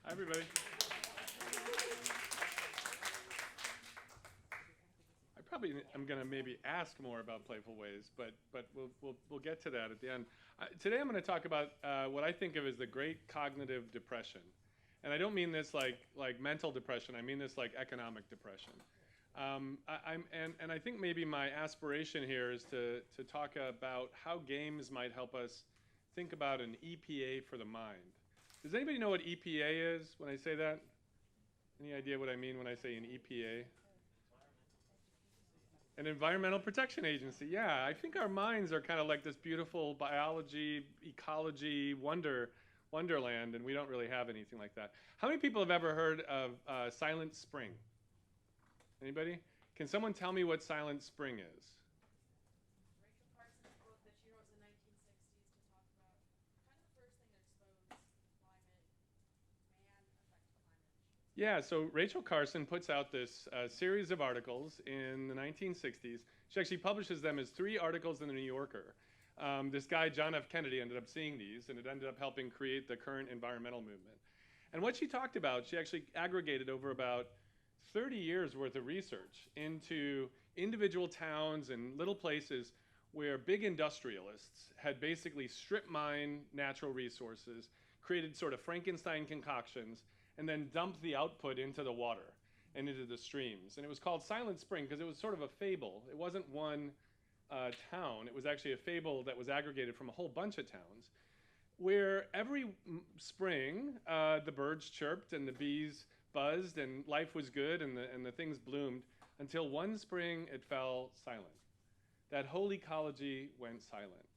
Hi, everybody. I probably am going to maybe ask more about playful ways, but we'll get to that at the end. Today I'm going to talk about what I think of as the great cognitive depression, and I don't mean this like mental depression. I mean this like economic depression. And I think maybe my aspiration here is to talk about how games might help us think about an EPA for the mind. Does anybody know what EPA is when I say that? Any idea what I mean when I say an EPA? An environmental protection agency. Yeah, I think our minds are kind of like this beautiful biology, ecology, wonderland, and we don't really have anything like that. How many people have ever heard of Silent Spring? Anybody? Can someone tell me what Silent Spring is? Yeah, so Rachel Carson puts out this series of articles in the 1960s. She actually publishes them as 3 articles in the New Yorker. This guy, John F. Kennedy, ended up seeing these, and it ended up helping create the current environmental movement. And what she talked about, she actually aggregated over about 30 years worth of research into individual towns and little places where big industrialists had basically strip mined natural resources, created sort of Frankenstein concoctions, and then dumped the output into the water and into the streams. And it was called Silent Spring because it was sort of a fable. It wasn't one town. It was actually a fable that was aggregated from a whole bunch of towns where every spring the birds chirped and the bees buzzed and life was good and the things bloomed until one spring it fell silent. That whole ecology went silent.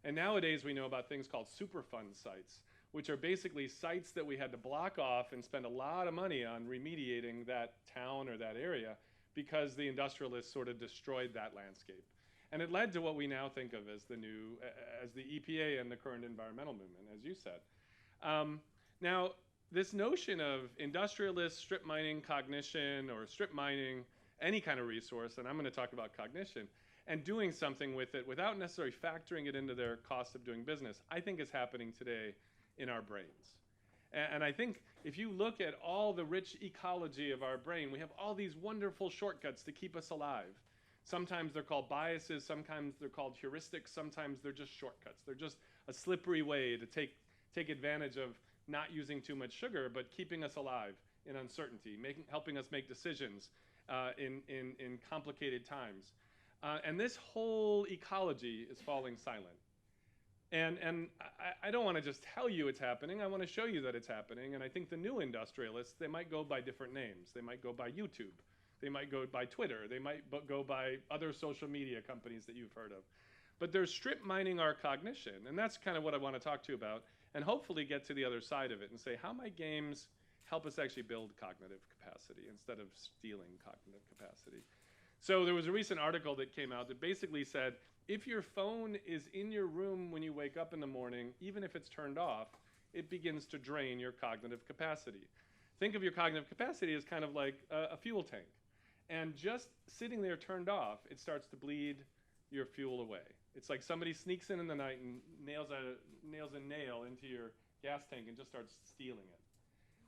And nowadays we know about things called Superfund sites, which are basically sites that we had to block off and spend a lot of money on remediating that town or that area because the industrialists sort of destroyed that landscape. And it led to what we now think of as the EPA and the current environmental movement, as you said. Now, this notion of industrialists strip mining cognition or strip mining any kind of resource, and I'm going to talk about cognition, and doing something with it without necessarily factoring it into their cost of doing business, I think is happening today in our brains. And I think if you look at all the rich ecology of our brain, we have all these wonderful shortcuts to keep us alive. Sometimes they're called biases, sometimes they're called heuristics, sometimes they're just shortcuts. They're just a slippery way to take advantage of not using too much sugar, but keeping us alive in uncertainty, helping us make decisions in complicated times. And this whole ecology is falling silent. And I don't want to just tell you it's happening. I want to show you that it's happening. And I think the new industrialists, they might go by different names. They might go by YouTube. They might go by Twitter. They might go by other social media companies that you've heard of. But they're strip mining our cognition. And that's kind of what I want to talk to you about and hopefully get to the other side of it and say, how might games help us actually build cognitive capacity instead of stealing cognitive capacity? So there was a recent article that came out that basically said, if your phone is in your room when you wake up in the morning, even if it's turned off, it begins to drain your cognitive capacity. Think of your cognitive capacity as kind of like a fuel tank. And just sitting there turned off, it starts to bleed your fuel away. It's like somebody sneaks in the night and nails a nail into your gas tank and just starts stealing it.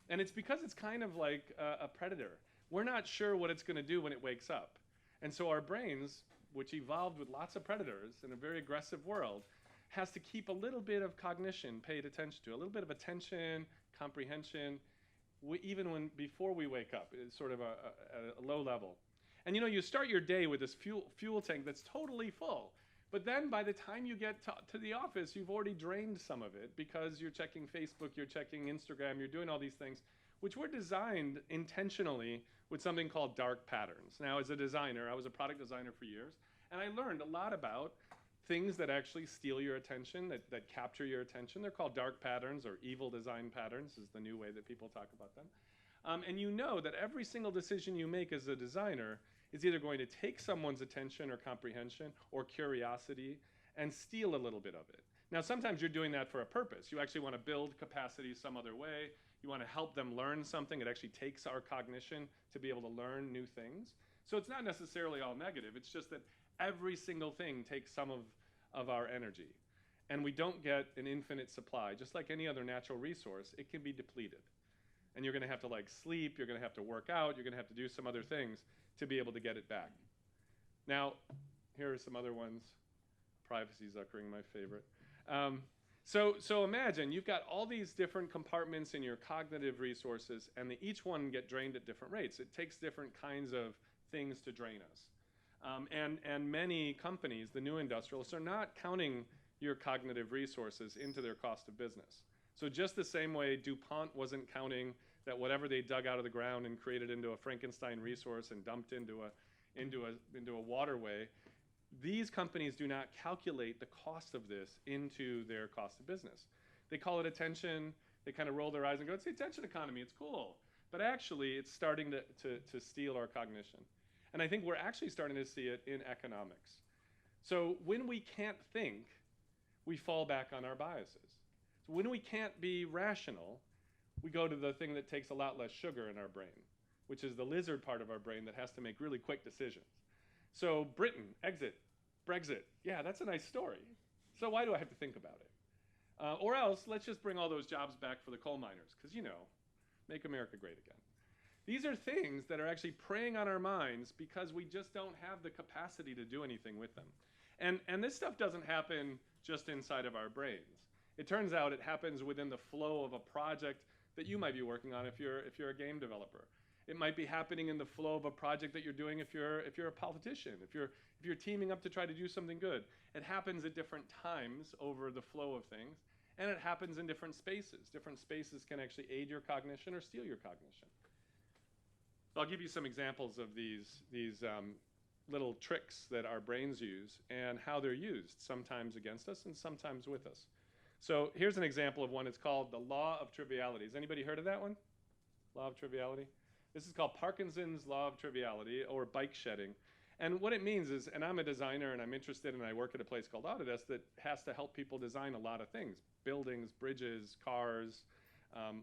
And it's because it's kind of like a predator. We're not sure what it's going to do when it wakes up. And so our brains, which evolved with lots of predators in a very aggressive world, has to keep a little bit of cognition paid attention to, a little bit of attention, comprehension, even before we wake up. It's sort of a low level. And you start your day with this fuel tank that's totally full. But then by the time you get to the office, you've already drained some of it because you're checking Facebook, you're checking Instagram, you're doing all these things, which were designed intentionally with something called dark patterns. Now, as a designer, I was a product designer for years, and I learned a lot about things that actually steal your attention, that capture your attention. They're called dark patterns or evil design patterns is the new way that people talk about them. And you know that every single decision you make as a designer is either going to take someone's attention or comprehension or curiosity and steal a little bit of it. Now, sometimes you're doing that for a purpose. You actually want to build capacity some other way. You want to help them learn something. It actually takes our cognition to be able to learn new things. So it's not necessarily all negative. It's just that every single thing takes some of our energy. And we don't get an infinite supply. Just like any other natural resource, it can be depleted. And you're going to have to like sleep, you're going to have to work out, you're going to have to do some other things to be able to get it back. Now, here are some other ones. Privacy Zuckering, my favorite. So imagine you've got all these different compartments in your cognitive resources, and each one get drained at different rates. It takes different kinds of things to drain us. And many companies, the new industrialists, are not counting your cognitive resources into their cost of business. So just the same way DuPont wasn't counting that whatever they dug out of the ground and created into a Frankenstein resource and dumped into a waterway, these companies do not calculate the cost of this into their cost of business. They call it attention. They kind of roll their eyes and go, it's the attention economy, it's cool. But actually, it's starting to steal our cognition. And I think we're actually starting to see it in economics. So when we can't think, we fall back on our biases. So when we can't be rational, we go to the thing that takes a lot less sugar in our brain, which is the lizard part of our brain that has to make really quick decisions. So Britain, exit, Brexit, yeah, that's a nice story. So why do I have to think about it? Or else, let's just bring all those jobs back for the coal miners, because, make America great again. These are things that are actually preying on our minds because we just don't have the capacity to do anything with them. And this stuff doesn't happen just inside of our brains. It turns out it happens within the flow of a project that you might be working on if you're a game developer. It might be happening in the flow of a project that you're doing if you're a politician, if you're teaming up to try to do something good. It happens at different times over the flow of things, and it happens in different spaces. Different spaces can actually aid your cognition or steal your cognition. So I'll give you some examples of these little tricks that our brains use and how they're used, sometimes against us and sometimes with us. So here's an example of one. It's called the law of triviality. Has anybody heard of that one? Law of triviality? This is called Parkinson's law of triviality, or bike shedding. And what it means is, and I'm a designer and I'm interested, and I work at a place called Autodesk that has to help people design a lot of things. Buildings, bridges, cars.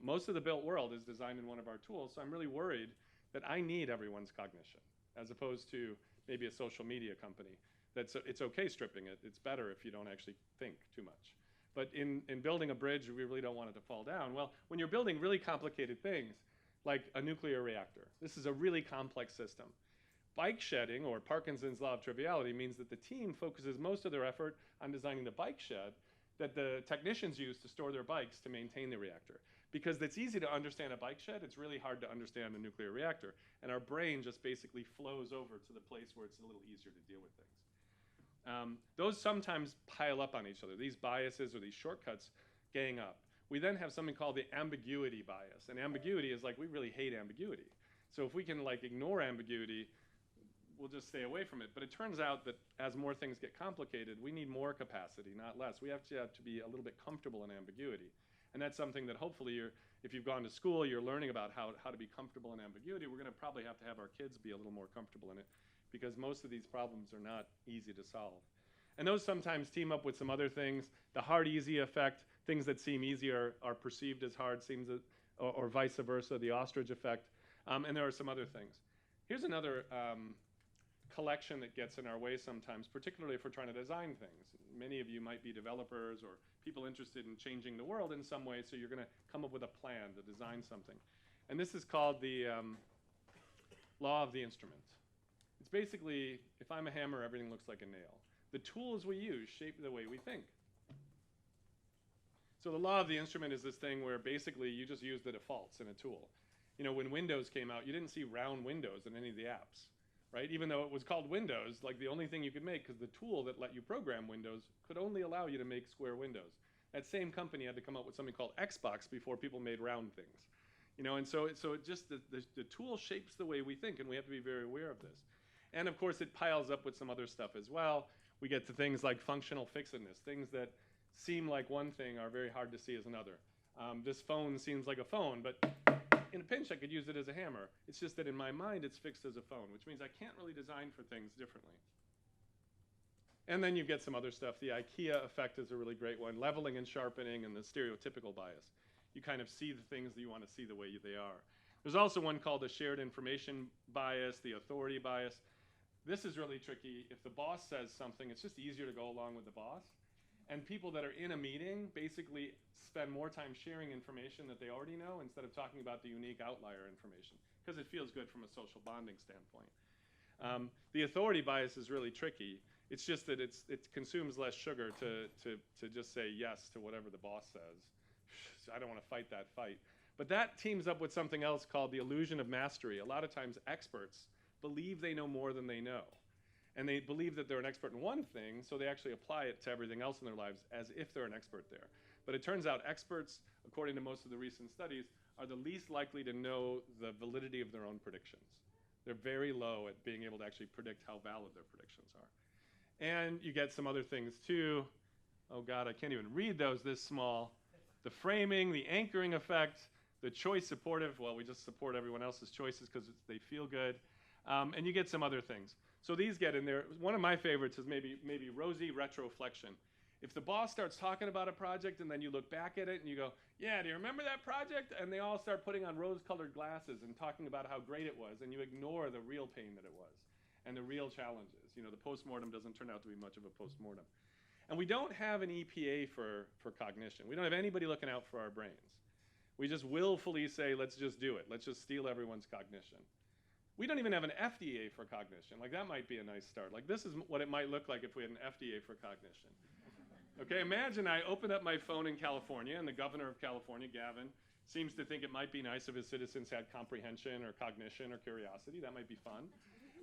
Most of the built world is designed in one of our tools, so I'm really worried that I need everyone's cognition, as opposed to maybe a social media company. It's okay stripping it. It's better if you don't actually think too much. But in building a bridge, we really don't want it to fall down. Well, when you're building really complicated things, like a nuclear reactor, this is a really complex system. Bike shedding, or Parkinson's law of triviality, means that the team focuses most of their effort on designing the bike shed that the technicians use to store their bikes to maintain the reactor. Because it's easy to understand a bike shed, it's really hard to understand a nuclear reactor. And our brain just basically flows over to the place where it's a little easier to deal with things. Those sometimes pile up on each other. These biases or these shortcuts gang up. We then have something called the ambiguity bias. And ambiguity is like, we really hate ambiguity. So if we can ignore ambiguity, we'll just stay away from it. But it turns out that as more things get complicated, we need more capacity, not less. We have to be a little bit comfortable in ambiguity. And that's something that hopefully if you've gone to school, you're learning about how to be comfortable in ambiguity. We're going to probably have to have our kids be a little more comfortable in it, because most of these problems are not easy to solve. And those sometimes team up with some other things. The hard-easy effect, things that seem easy are perceived as hard, or vice versa, the ostrich effect. And there are some other things. Here's another collection that gets in our way sometimes, particularly if we're trying to design things. Many of you might be developers or people interested in changing the world in some way, so you're going to come up with a plan to design something. And this is called the law of the instrument. It's basically, if I'm a hammer, everything looks like a nail. The tools we use shape the way we think. So the law of the instrument is this thing where basically you just use the defaults in a tool. When Windows came out, you didn't see round windows in any of the apps, right? Even though it was called Windows, the only thing you could make, because the tool that let you program Windows could only allow you to make square windows. That same company had to come up with something called Xbox before people made round things. And so it just, the tool shapes the way we think, and we have to be very aware of this. And of course, it piles up with some other stuff as well. We get to things like functional fixedness. Things that seem like one thing are very hard to see as another. This phone seems like a phone, but in a pinch, I could use it as a hammer. It's just that in my mind, it's fixed as a phone, which means I can't really design for things differently. And then you get some other stuff. The IKEA effect is a really great one. Leveling and sharpening, and the stereotypical bias. You kind of see the things that you want to see the way they are. There's also one called the shared information bias, the authority bias. This is really tricky. If the boss says something, it's just easier to go along with the boss. And people that are in a meeting basically spend more time sharing information that they already know instead of talking about the unique outlier information, because it feels good from a social bonding standpoint. The authority bias is really tricky. It's just that it consumes less sugar to just say yes to whatever the boss says. I don't want to fight that fight. But that teams up with something else called the illusion of mastery. A lot of times experts believe they know more than they know. And they believe that they're an expert in one thing, so they actually apply it to everything else in their lives as if they're an expert there. But it turns out experts, according to most of the recent studies, are the least likely to know the validity of their own predictions. They're very low at being able to actually predict how valid their predictions are. And you get some other things too. Oh God, I can't even read those this small. The framing, the anchoring effect, the choice supportive. Well, we just support everyone else's choices because they feel good. And you get some other things. So these get in there. One of my favorites is maybe rosy retroflexion. If the boss starts talking about a project and then you look back at it and you go, yeah, do you remember that project? And they all start putting on rose-colored glasses and talking about how great it was, and you ignore the real pain that it was and the real challenges. You know, the postmortem doesn't turn out to be much of a postmortem. And we don't have an EPA for cognition. We don't have anybody looking out for our brains. We just willfully say, let's just do it. Let's just steal everyone's cognition. We don't even have an FDA for cognition. Like, that might be a nice start. Like, this is what it might look like if we had an FDA for cognition. Okay, imagine I open up my phone in California, and the governor of California, Gavin, seems to think it might be nice if his citizens had comprehension or cognition or curiosity. That might be fun.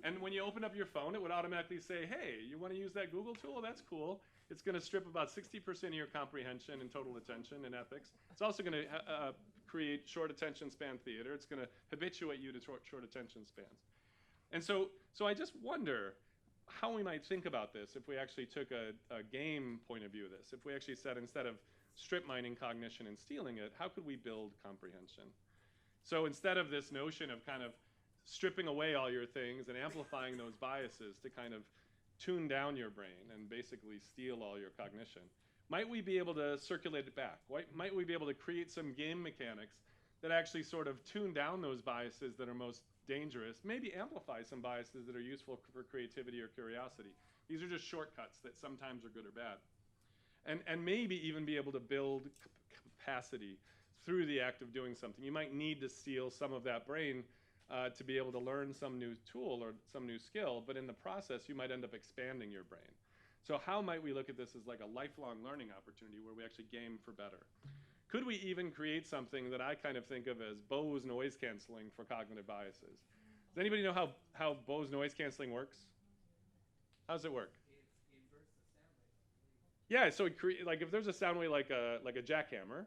And when you open up your phone, it would automatically say, hey, you want to use that Google tool? That's cool. It's going to strip about 60% of your comprehension and total attention and ethics. It's also going to create short attention span theater. It's going to habituate you to short attention spans. And so I just wonder how we might think about this if we actually took a game point of view of this. If we actually said, instead of strip mining cognition and stealing it, how could we build comprehension? So instead of this notion of kind of stripping away all your things and amplifying those biases to kind of tune down your brain and basically steal all your cognition, might we be able to circulate it back? Might we be able to create some game mechanics that actually sort of tune down those biases that are most dangerous, maybe amplify some biases that are useful for creativity or curiosity? These are just shortcuts that sometimes are good or bad. And maybe even be able to build capacity through the act of doing something. You might need to steal some of that brain to be able to learn some new tool or some new skill, but in the process, you might end up expanding your brain. So how might we look at this as like a lifelong learning opportunity where we actually game for better? Could we even create something that I kind of think of as Bose noise canceling for cognitive biases? Does anybody know how Bose noise canceling works? How does it work? It inverts the sound wave. Yeah, so like if there's a sound wave like a jackhammer,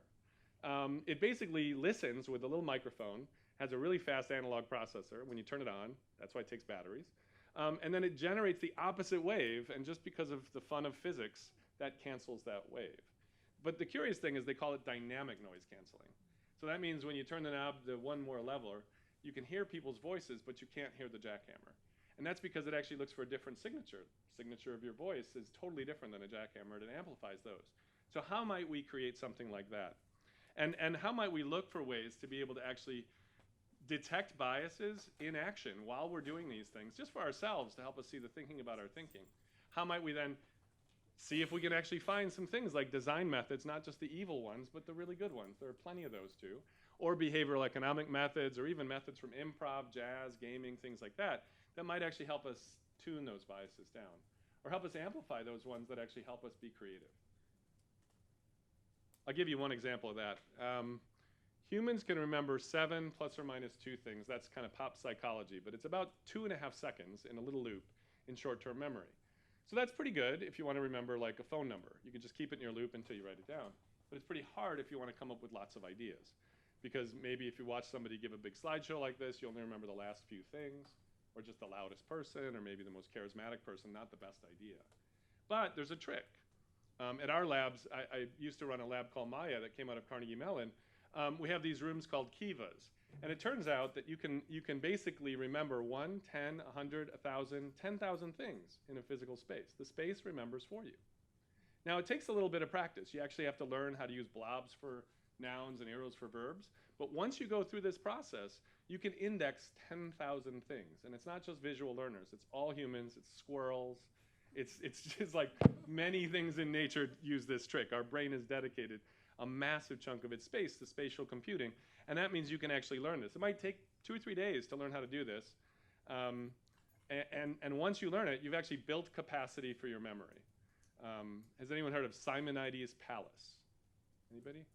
it basically listens with a little microphone, has a really fast analog processor. When you turn it on, that's why it takes batteries. And then it generates the opposite wave, and just because of the fun of physics, that cancels that wave. But the curious thing is they call it dynamic noise canceling. So that means when you turn the knob to one more level, you can hear people's voices, but you can't hear the jackhammer. And that's because it actually looks for a different signature. Signature of your voice is totally different than a jackhammer, and it amplifies those. So how might we create something like that? And how might we look for ways to be able to actually detect biases in action while we're doing these things, just for ourselves, to help us see the thinking about our thinking? How might we then see if we can actually find some things like design methods, not just the evil ones, but the really good ones? There are plenty of those too. Or behavioral economic methods, or even methods from improv, jazz, gaming, things like that, that might actually help us tune those biases down, or help us amplify those ones that actually help us be creative. I'll give you one example of that. Humans can remember 7 plus or minus 2 things. That's kind of pop psychology, but it's about 2.5 seconds in a little loop in short-term memory. So that's pretty good if you want to remember like a phone number. You can just keep it in your loop until you write it down. But it's pretty hard if you want to come up with lots of ideas. Because maybe if you watch somebody give a big slideshow like this, you only remember the last few things, or just the loudest person, or maybe the most charismatic person, not the best idea. But there's a trick. At our labs, I used to run a lab called Maya that came out of Carnegie Mellon. We have these rooms called kivas. And it turns out that you can basically remember 1, 10, 100, 1,000, 10,000 things in a physical space. The space remembers for you. Now, it takes a little bit of practice. You actually have to learn how to use blobs for nouns and arrows for verbs. But once you go through this process, you can index 10,000 things. And it's not just visual learners. It's all humans. It's squirrels. It's just like many things in nature use this trick. Our brain has dedicated a massive chunk of its space to spatial computing, and that means you can actually learn this. It might take 2 or 3 days to learn how to do this. And once you learn it, you've actually built capacity for your memory. Has anyone heard of Simonides' Palace? Anybody?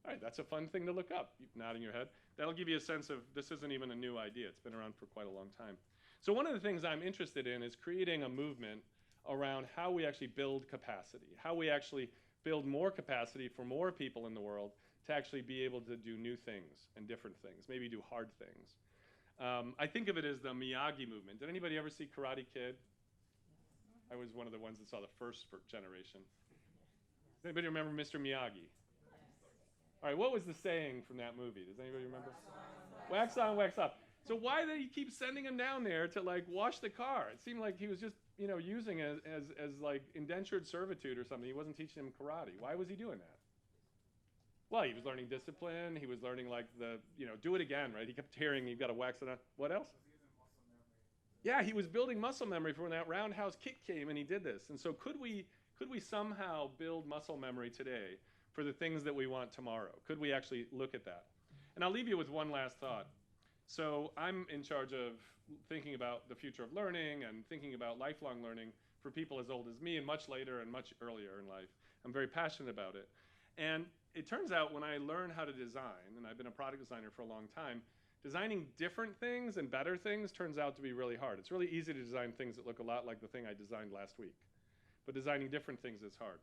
All right, that's a fun thing to look up. You're nodding your head. That'll give you a sense of this isn't even a new idea. It's been around for quite a long time. So one of the things I'm interested in is creating a movement around how we actually build capacity, how we actually build more capacity for more people in the world to actually be able to do new things and different things, maybe do hard things. I think of it as the Miyagi movement. Did anybody ever see Karate Kid? I was one of the ones that saw the first generation. Does anybody remember Mr. Miyagi? All right, what was the saying from that movie? Does anybody remember? Wax on, wax off. So why did he keep sending him down there to like wash the car? It seemed like he was just, you know, using it as like indentured servitude or something. He wasn't teaching him karate. Why was he doing that? Well, he was learning discipline. He was learning like the, you know, do it again, right? He kept hearing, you've got to wax it on. What else? Yeah, he was building muscle memory for when that roundhouse kick came and he did this. And so could we somehow build muscle memory today for the things that we want tomorrow? Could we actually look at that? And I'll leave you with one last thought. So I'm in charge of thinking about the future of learning and thinking about lifelong learning for people as old as me and much later and much earlier in life. I'm very passionate about it. And it turns out when I learn how to design, and I've been a product designer for a long time, designing different things and better things turns out to be really hard. It's really easy to design things that look a lot like the thing I designed last week. But designing different things is hard.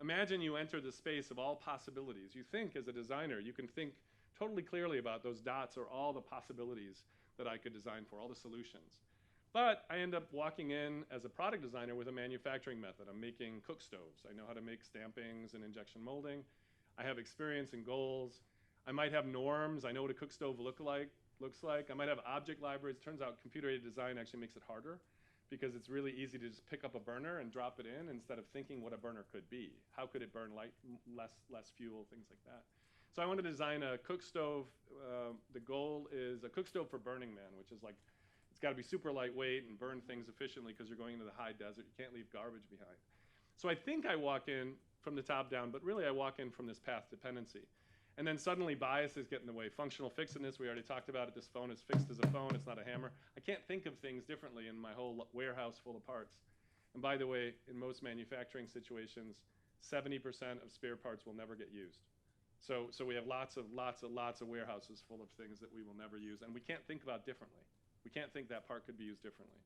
Imagine you enter the space of all possibilities. You think as a designer, you can think totally clearly about those dots or all the possibilities that I could design for, all the solutions. But I end up walking in as a product designer with a manufacturing method. I'm making cook stoves. I know how to make stampings and injection molding. I have experience in goals. I might have norms. I know what a cook stove looks like. I might have object libraries. Turns out computer-aided design actually makes it harder because it's really easy to just pick up a burner and drop it in instead of thinking what a burner could be. How could it burn less fuel, things like that. So I want to design a cook stove. The goal is a cook stove for Burning Man, which is like, it's got to be super lightweight and burn things efficiently because you're going into the high desert. You can't leave garbage behind. So I think I walk in from the top down, but really I walk in from this path dependency. And then suddenly biases get in the way. Functional fixedness, we already talked about it. This phone is fixed as a phone. It's not a hammer. I can't think of things differently in my whole warehouse full of parts. And by the way, in most manufacturing situations, 70% of spare parts will never get used. So we have lots of warehouses full of things that we will never use, and we can't think about differently. We can't think that part could be used differently.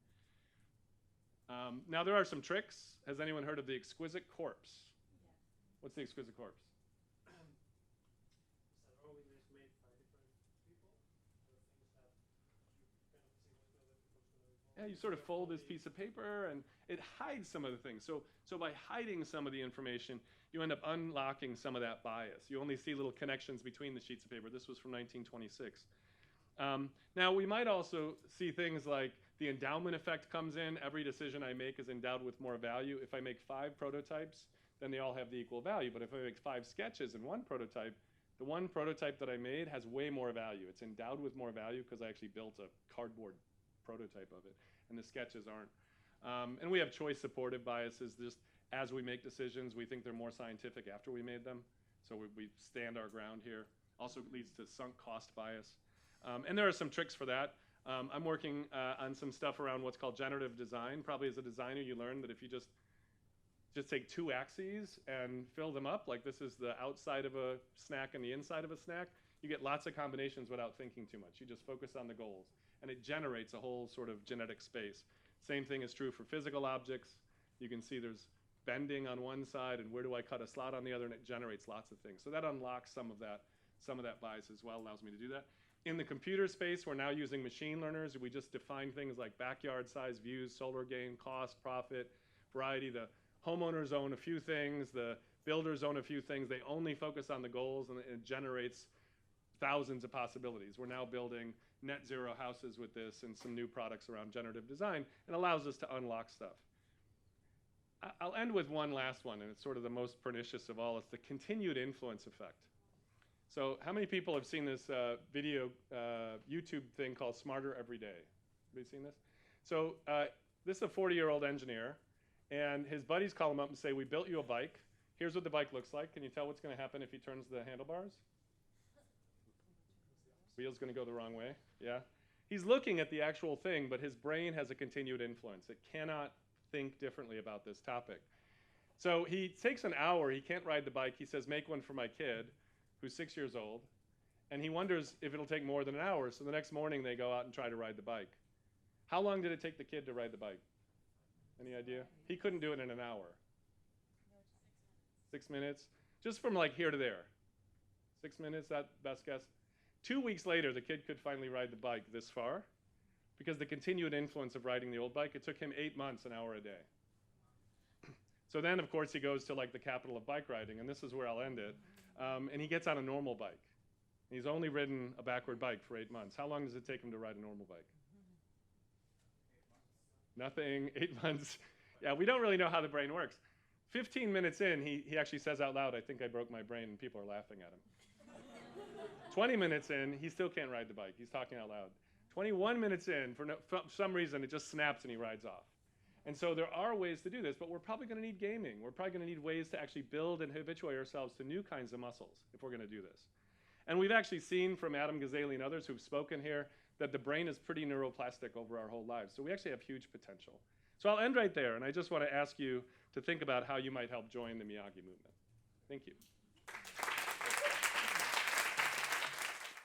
Now there are some tricks. Has anyone heard of the Exquisite Corpse? Yes. What's the Exquisite Corpse? Yeah, you sort of fold this piece of paper and it hides some of the things. So by hiding some of the information, you end up unlocking some of that bias. You only see little connections between the sheets of paper. This was from 1926. Now we might also see things like the endowment effect comes in. Every decision I make is endowed with more value. If I make 5 prototypes, then they all have the equal value. But if I make 5 sketches in one prototype, the one prototype that I made has way more value. It's endowed with more value because I actually built a cardboard prototype of it, and the sketches aren't. And we have choice supportive biases. Just as we make decisions, we think they're more scientific after we made them. So we stand our ground here. Also leads to sunk cost bias. And there are some tricks for that. I'm working on some stuff around what's called generative design. Probably as a designer, you learn that if you just take 2 axes and fill them up, like this is the outside of a snack and the inside of a snack, you get lots of combinations without thinking too much. You just focus on the goals, and it generates a whole sort of genetic space. Same thing is true for physical objects. You can see there's bending on one side, and where do I cut a slot on the other, and it generates lots of things. So that unlocks some of that bias as well, allows me to do that. In the computer space, we're now using machine learners. We just define things like backyard size views, solar gain, cost, profit, variety. The homeowners own a few things. The builders own a few things. They only focus on the goals, and it generates thousands of possibilities. We're now building net zero houses with this and some new products around generative design, and allows us to unlock stuff. I'll end with one last one, and it's sort of the most pernicious of all. It's the continued influence effect. So how many people have seen this video YouTube thing called Smarter Every Day? Anybody seen this? So this is a 40-year-old engineer, And his buddies call him up and say, we built you a bike. Here's what the bike looks like. Can you tell what's going to happen if he turns the handlebars? Wheel's going to go the wrong way. Yeah. He's looking at the actual thing, but his brain has a continued influence. It cannot think differently about this topic. So he takes an hour. He can't ride the bike. He says, make one for my kid, who's 6 years old. And he wonders if it'll take more than an hour. So the next morning, they go out and try to ride the bike. How long did it take the kid to ride the bike? Any idea? He couldn't do it in an hour. 6 minutes? Just from like here to there. 6 minutes, that best guess? 2 weeks later, the kid could finally ride the bike this far because the continued influence of riding the old bike, it took him 8 months, an hour a day. So then, of course, he goes to like the capital of bike riding, and this is where I'll end it. And he gets on a normal bike. He's only ridden a backward bike for 8 months. How long does it take him to ride a normal bike? Nothing, 8 months. Yeah, we don't really know how the brain works. 15 minutes in, he actually says out loud, I think I broke my brain, and people are laughing at him. 20 minutes in, he still can't ride the bike. He's talking out loud. 21 minutes in, for some reason, it just snaps and he rides off. And so there are ways to do this, but we're probably going to need gaming. We're probably going to need ways to actually build and habituate ourselves to new kinds of muscles if we're going to do this. And we've actually seen from Adam Gazzaley and others who've spoken here that the brain is pretty neuroplastic over our whole lives. So we actually have huge potential. So I'll end right there, and I just want to ask you to think about how you might help join the Miyagi movement. Thank you.